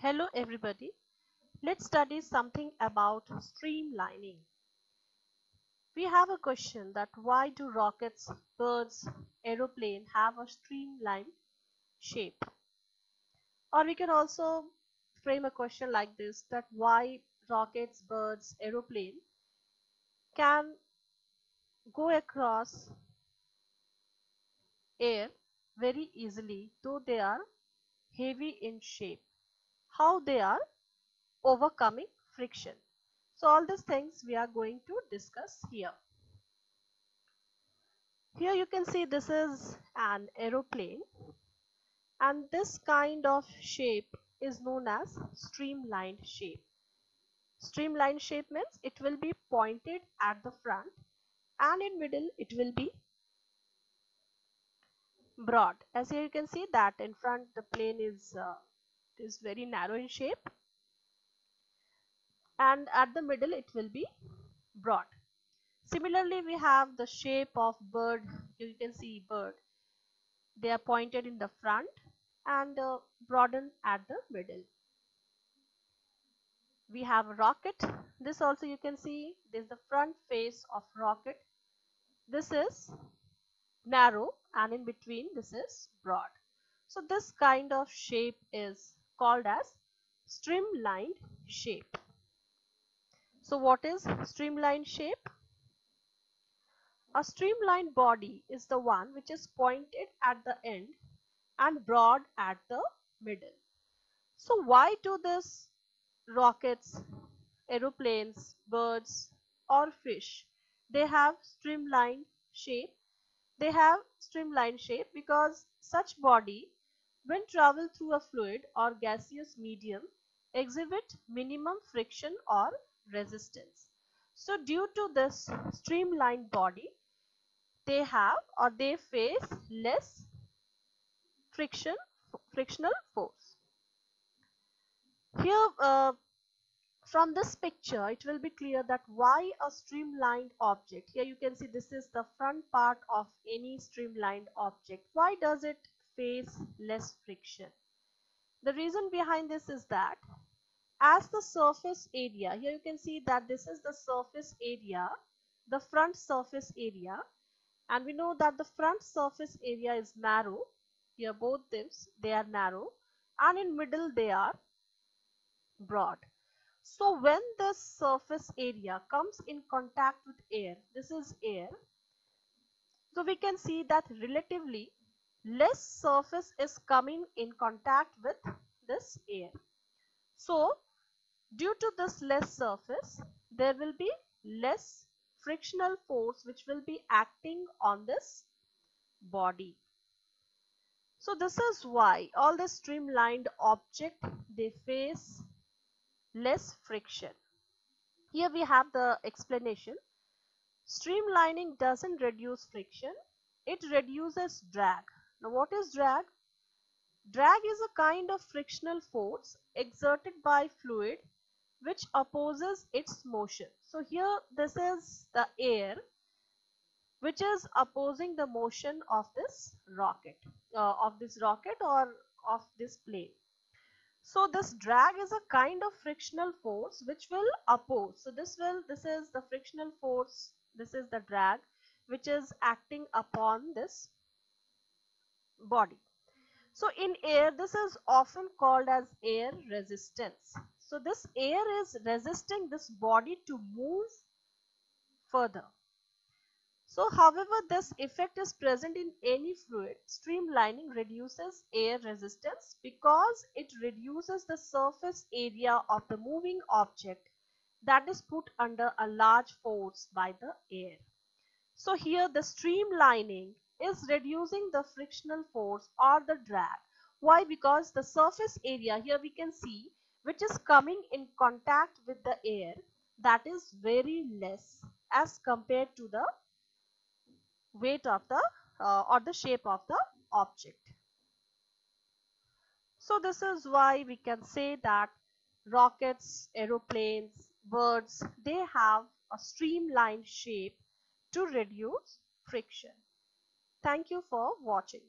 Hello everybody, let's study something about streamlining. We have a question that why do rockets, birds, aeroplane have a streamlined shape? Or we can also frame a question like this, that why rockets, birds, aeroplane can go across air very easily though they are heavy in shape. How they are overcoming friction. So all these things we are going to discuss here. Here you can see this is an aeroplane, and this kind of shape is known as streamlined shape. Streamlined shape means it will be pointed at the front and in middle it will be broad. As here you can see that in front the plane is very narrow in shape, and at the middle it will be broad. Similarly, we have the shape of bird. You can see bird. They are pointed in the front and broadened at the middle. We have a rocket. This also you can see this is the front face of rocket. This is narrow and in between this is broad. So this kind of shape is called as streamlined shape. So what is streamlined shape? A streamlined body is the one which is pointed at the end and broad at the middle. So why do this rockets, aeroplanes, birds or fish, they have streamlined shape? They have streamlined shape because such body when travel through a fluid or gaseous medium exhibit minimum friction or resistance. So due to this streamlined body, they have or they face less frictional force. Here from this picture it will be clear that why a streamlined object. Here you can see this is the front part of any streamlined object. Why does it face less friction? The reason behind this is that as the surface area, here you can see that this is the surface area, the front surface area, and we know that the front surface area is narrow. Here both this they are narrow and in middle they are broad. So when the surface area comes in contact with air, this is air, so we can see that relatively less surface is coming in contact with this air. So due to this less surface, there will be less frictional force which will be acting on this body. So this is why all the streamlined object they face less friction. Here we have the explanation. Streamlining doesn't reduce friction, it reduces drag. Now what is drag? Drag is a kind of frictional force exerted by fluid which opposes its motion. So here this is the air which is opposing the motion of this rocket, or of this plane. So this drag is a kind of frictional force which will oppose. So this is the frictional force, this is the drag which is acting upon this body. So in air this is often called as air resistance. So this air is resisting this body to move further. So however this effect is present in any fluid, streamlining reduces air resistance because it reduces the surface area of the moving object that is put under a large force by the air. So here the streamlining is reducing the frictional force or the drag. Why? Because the surface area here we can see which is coming in contact with the air, that is very less as compared to the weight of the or the shape of the object. So this is why we can say that rockets, aeroplanes, birds, they have a streamlined shape to reduce friction. Thank you for watching.